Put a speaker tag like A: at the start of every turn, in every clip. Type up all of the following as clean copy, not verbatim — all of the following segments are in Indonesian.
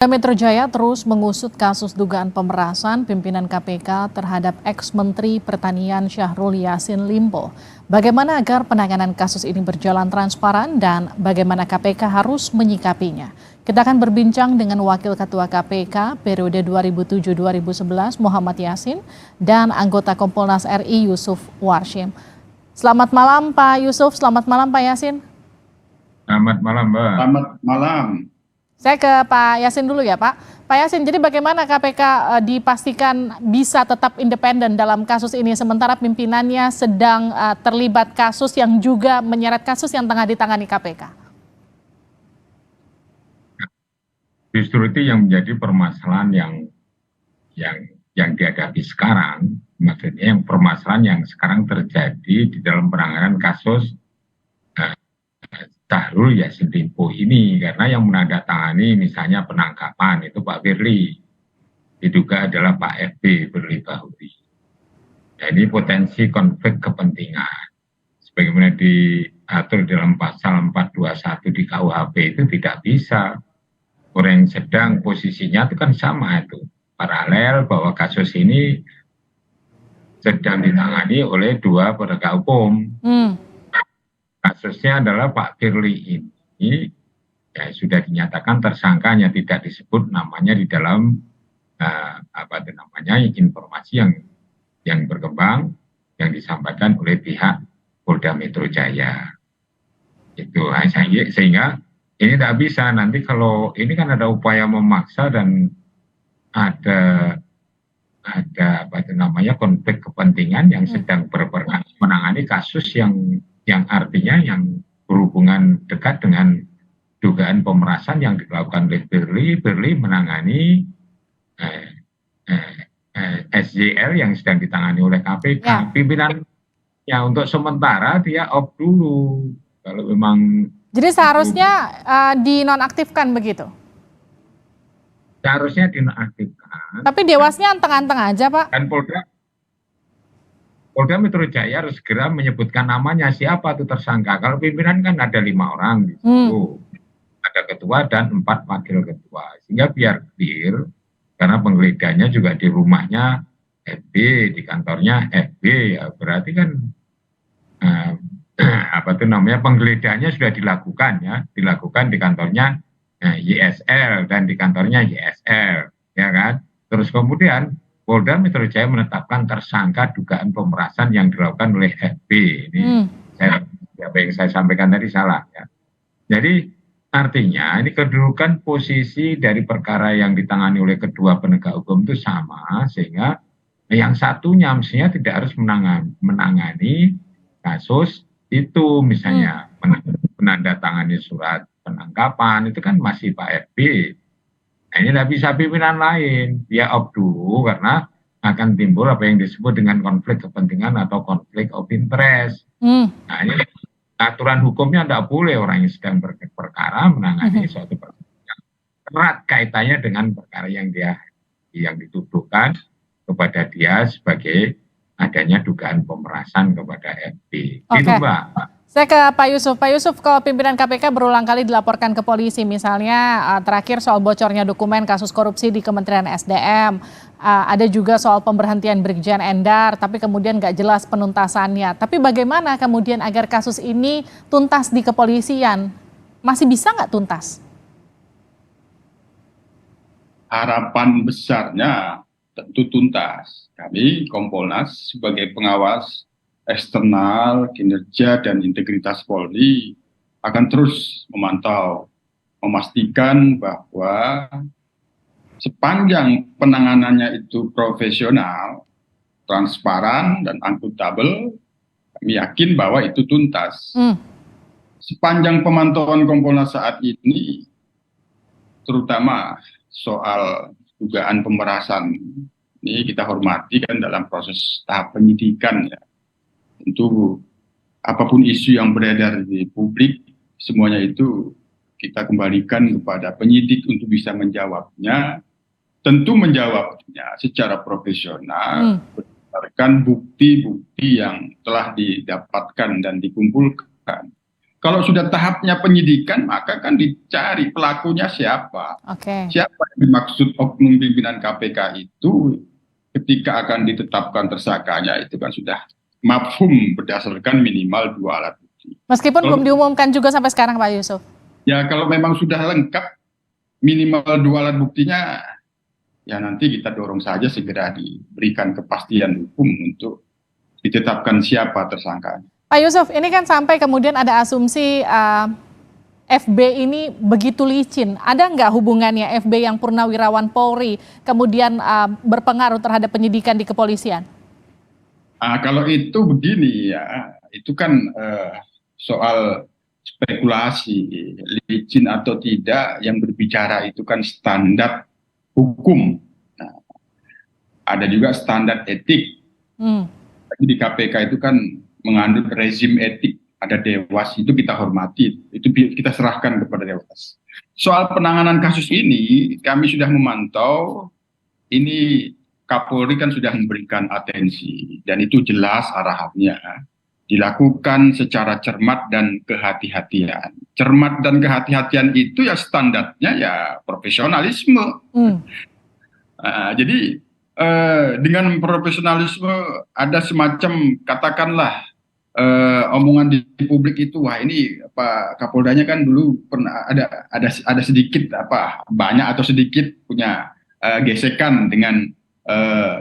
A: Polda Metro Jaya terus mengusut kasus dugaan pemerasan pimpinan KPK terhadap ex-Menteri Pertanian Syahrul Yassin Limpo. Bagaimana agar penanganan kasus ini berjalan transparan dan bagaimana KPK harus menyikapinya? Kita akan berbincang dengan Wakil Ketua KPK periode 2007-2011 Muhammad Yassin dan anggota Kompolnas RI Yusuf Warshim. Selamat malam Pak Yusuf, selamat malam Pak Yassin.
B: Selamat malam Mbak.
C: Selamat malam.
A: Saya ke Pak Yassin dulu ya Pak. Pak Yassin, jadi bagaimana KPK dipastikan bisa tetap independen dalam kasus ini sementara pimpinannya sedang terlibat kasus yang juga menyeret kasus yang tengah ditangani KPK?
B: Justru itu yang menjadi permasalahan yang dihadapi sekarang, maksudnya yang permasalahan yang sekarang terjadi di dalam penanganan kasus Syahrul Yassin Limpo ini, karena yang menandatangani misalnya penangkapan itu Pak Firly, diduga adalah Pak FB Firly Bahuri. Nah, ini potensi konflik kepentingan sebagaimana diatur dalam pasal 421 di KUHP itu tidak bisa. Orang yang sedang posisinya itu kan sama itu, paralel bahwa kasus ini sedang ditangani oleh dua penegak hukum. Kasusnya adalah Pak Firly ini ya sudah dinyatakan tersangkanya, tidak disebut namanya di dalam informasi yang berkembang yang disampaikan oleh pihak Polda Metro Jaya. Itu sehingga ini tidak bisa nanti kalau ini kan ada upaya memaksa dan ada konflik kepentingan yang sedang menangani kasus yang artinya yang berhubungan dekat dengan dugaan pemerasan yang dilakukan oleh Firly menangani SJL yang sedang ditangani oleh KPK. Ya. Pimpinan ya untuk sementara dia off dulu kalau memang.
A: Jadi seharusnya dinonaktifkan begitu?
B: Seharusnya dinonaktifkan.
A: Tapi Dewasnya anteng-anteng aja Pak.
B: Dan Polda Metro Jaya harus segera menyebutkan namanya siapa itu tersangka. Kalau pimpinan kan ada 5 orang di situ. Ada ketua dan 4 wakil ketua. Sehingga biar clear, karena penggeledahannya juga di rumahnya FB, di kantornya FB, ya berarti kan penggeledahannya sudah dilakukan di kantornya YSL dan di kantornya YSL, ya kan? Terus kemudian Polda Metro Jaya menetapkan tersangka dugaan pemerasan yang dilakukan oleh FB. Ini apa yang saya sampaikan tadi salah ya. Jadi artinya ini kedudukan posisi dari perkara yang ditangani oleh kedua penegak hukum itu sama, sehingga yang satunya mestinya tidak harus menangani kasus itu, misalnya menandatangani surat penangkapan itu kan masih Pak FB. Nah, ini tidak bisa pimpinan lain, dia off dulu karena akan timbul apa yang disebut dengan konflik kepentingan atau konflik of interest. Nah, ini aturan hukumnya tidak boleh orang yang sedang berperkara menangani suatu perkara yang erat kaitannya dengan perkara yang dituduhkan kepada dia sebagai adanya dugaan pemerasan kepada FB. Itu Mbak.
A: Saya ke Pak Yusuf. Pak Yusuf, kalau pimpinan KPK berulang kali dilaporkan ke polisi, misalnya terakhir soal bocornya dokumen kasus korupsi di Kementerian SDM, ada juga soal pemberhentian Brigjen Endar, tapi kemudian nggak jelas penuntasannya. Tapi bagaimana kemudian agar kasus ini tuntas di kepolisian? Masih bisa nggak tuntas?
C: Harapan besarnya tentu tuntas. Kami Kompolnas sebagai pengawas eksternal, kinerja dan integritas Polri akan terus memantau, memastikan bahwa sepanjang penanganannya itu profesional, transparan dan akuntabel, kami yakin bahwa itu tuntas. Sepanjang pemantauan Kompolnas saat ini, terutama soal dugaan pemerasan, ini kita hormati kan dalam proses tahap penyidikan ya. Tentu apapun isu yang beredar di publik, semuanya itu kita kembalikan kepada penyidik untuk bisa menjawabnya. Tentu menjawabnya secara profesional, berdasarkan bukti-bukti yang telah didapatkan dan dikumpulkan. Kalau sudah tahapnya penyidikan, maka kan dicari pelakunya siapa.
A: Oke.
C: Siapa yang dimaksud oknum pimpinan KPK itu ketika akan ditetapkan tersangkanya itu kan sudah mafhum berdasarkan minimal 2 alat bukti.
A: Meskipun
C: Kalau-
A: belum diumumkan juga sampai sekarang, Pak Yusuf.
C: Ya kalau memang sudah lengkap minimal 2 alat buktinya, ya nanti kita dorong saja segera diberikan kepastian hukum untuk ditetapkan siapa tersangkanya.
A: Pak Yusuf, ini kan sampai kemudian ada asumsi FB ini begitu licin. Ada nggak hubungannya FB yang purnawirawan Polri kemudian berpengaruh terhadap penyidikan di kepolisian?
C: Kalau itu begini ya, itu kan soal spekulasi, licin atau tidak, yang berbicara itu kan standar hukum. Nah, ada juga standar etik. Tapi di KPK itu kan mengandung rezim etik, ada dewas, itu kita hormati, itu kita serahkan kepada dewas. Soal penanganan kasus ini, kami sudah memantau, ini Kapolri kan sudah memberikan atensi, dan itu jelas arahannya, dilakukan secara cermat dan kehati-hatian. Cermat dan kehati-hatian itu ya standarnya ya profesionalisme. Jadi dengan profesionalisme ada semacam katakanlah omongan di publik itu, wah ini Pak Kapoldanya kan dulu pernah ada sedikit banyak atau sedikit punya gesekan dengan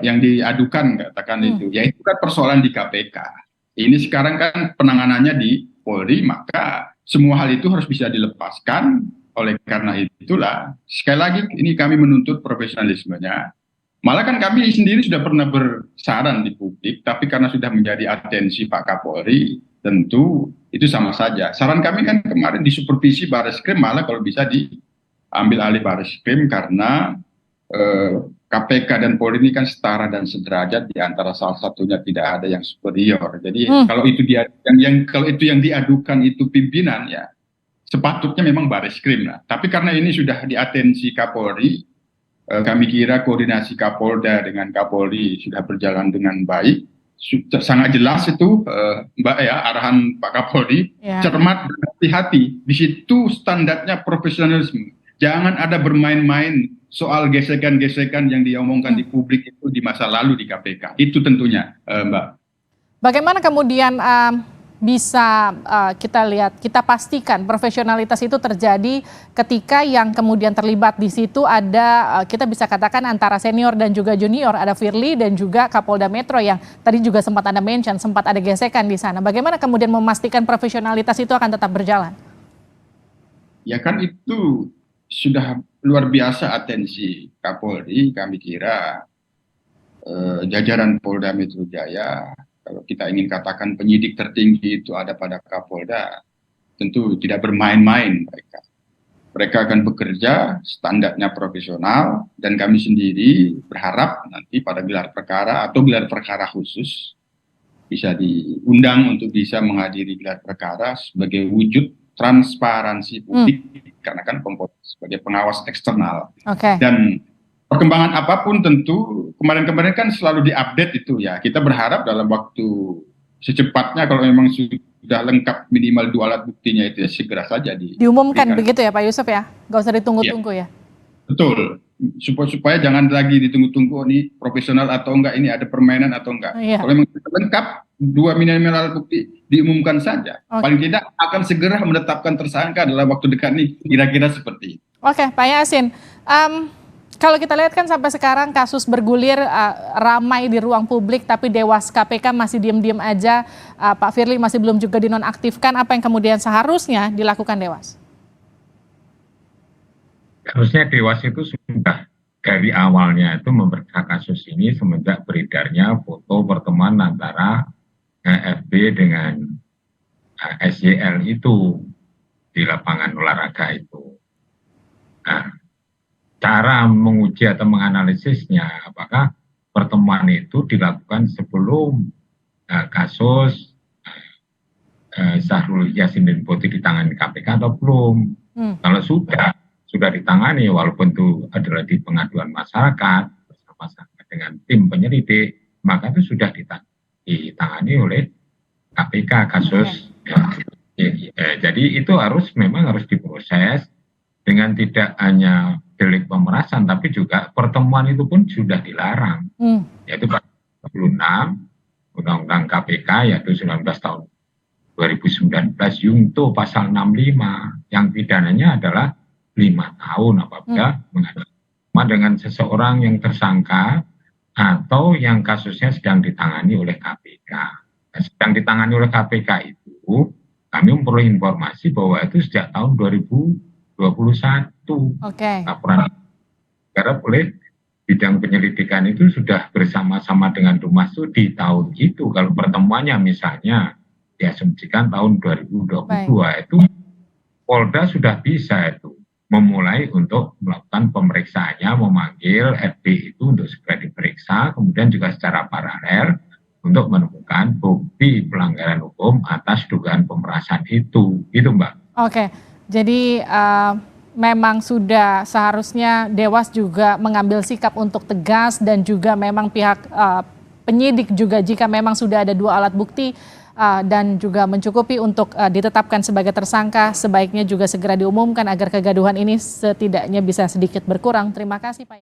C: yang diadukan, katakan itu. Ya itu kan persoalan di KPK. Ini sekarang kan penanganannya di Polri, maka semua hal itu harus bisa dilepaskan. Oleh karena itulah sekali lagi ini kami menuntut profesionalismenya. Malah kan kami sendiri sudah pernah bersaran di publik, tapi karena sudah menjadi atensi Pak Kapolri, tentu itu sama saja. Saran kami kan kemarin disupervisi Bareskrim, malah kalau bisa diambil alih Bareskrim, karena KPK dan Polri ini kan setara dan sederajat, di antara salah satunya tidak ada yang superior. Jadi kalau itu kalau itu yang diadukan itu pimpinan, ya sepatutnya memang Bareskrim lah. Tapi karena ini sudah di atensi Kapolri, kami kira koordinasi Kapolda dengan Kapolri sudah berjalan dengan baik. Sangat jelas itu Mbak ya, arahan Pak Kapolri, cermat dan hati-hati. Di situ standarnya profesionalisme. Jangan ada bermain-main soal gesekan-gesekan yang diomongkan di publik itu di masa lalu di KPK. Itu tentunya Mbak. Bagaimana
A: kemudian bisa kita pastikan profesionalitas itu terjadi ketika yang kemudian terlibat di situ ada kita bisa katakan antara senior dan juga junior, ada Firly dan juga Kapolda Metro yang tadi juga sempat Anda mention, sempat ada gesekan di sana. Bagaimana kemudian memastikan profesionalitas itu akan tetap berjalan?
C: Ya kan itu sudah luar biasa atensi Kapolri. Kami kira jajaran Polda Metro Jaya, kalau kita ingin katakan penyidik tertinggi itu ada pada Kapolda, tentu tidak bermain-main mereka. Mereka akan bekerja standarnya profesional, dan kami sendiri berharap nanti pada gelar perkara atau gelar perkara khusus bisa diundang untuk bisa menghadiri gelar perkara sebagai wujud transparansi publik, karena kan sebagai pengawas eksternal. Dan perkembangan apapun tentu kemarin-kemarin kan selalu diupdate itu ya. Kita berharap dalam waktu secepatnya, kalau memang sudah lengkap minimal 2 alat buktinya itu ya segera saja
A: diumumkan begitu ya Pak Yusuf ya? Nggak usah ditunggu-tunggu ya?
C: Betul. Supaya jangan lagi ditunggu-tunggu, ini profesional atau enggak, ini ada permainan atau enggak. Kalau memang sudah lengkap 2 minimal alat bukti, diumumkan saja. Paling tidak akan segera menetapkan tersangka dalam waktu dekat nih, kira-kira seperti itu.
A: Oke, Pak Yasin. Kalau kita lihat kan sampai sekarang kasus bergulir ramai di ruang publik, tapi Dewas KPK masih diam-diam aja. Pak Firly masih belum juga dinonaktifkan. Apa yang kemudian seharusnya dilakukan Dewas?
B: Harusnya Dewas itu sudah dari awalnya itu memeriksa kasus ini semenjak beredarnya foto pertemuan antara FB dengan SYL itu di lapangan olahraga itu. Nah, cara menguji atau menganalisisnya apakah pertemuan itu dilakukan sebelum kasus Syahrul Yassin Limpo ditangani KPK atau belum. Kalau sudah ditangani, walaupun itu adalah di pengaduan masyarakat bersama-sama dengan tim penyelidik, maka itu sudah ditangani oleh KPK kasus Jadi itu memang harus diproses dengan tidak hanya delik pemerasan, tapi juga pertemuan itu pun sudah dilarang, yaitu pasal 36 Undang-Undang KPK, yaitu 19 tahun 2019 Yungto pasal 65 yang pidananya adalah 5 tahun apabila menghadapi dengan seseorang yang tersangka atau yang kasusnya sedang ditangani oleh KPK. Sedang ditangani oleh KPK itu kami memperoleh informasi bahwa itu sejak tahun 2021. Laporan negara oleh bidang penyelidikan itu sudah bersama-sama dengan Dumas itu di tahun itu. Kalau pertemuannya misalnya diasumsikan tahun 2022 itu Polda sudah bisa itu memulai untuk melakukan pemeriksaannya, memanggil FB itu untuk segera diperiksa, kemudian juga secara paralel untuk menemukan bukti pelanggaran hukum atas dugaan pemerasan itu, gitu Mbak.
A: Oke, jadi memang sudah seharusnya Dewas juga mengambil sikap untuk tegas dan juga memang pihak penyidik juga jika memang sudah ada 2 alat bukti dan juga mencukupi untuk ditetapkan sebagai tersangka, sebaiknya juga segera diumumkan agar kegaduhan ini setidaknya bisa sedikit berkurang. Terima kasih Pak.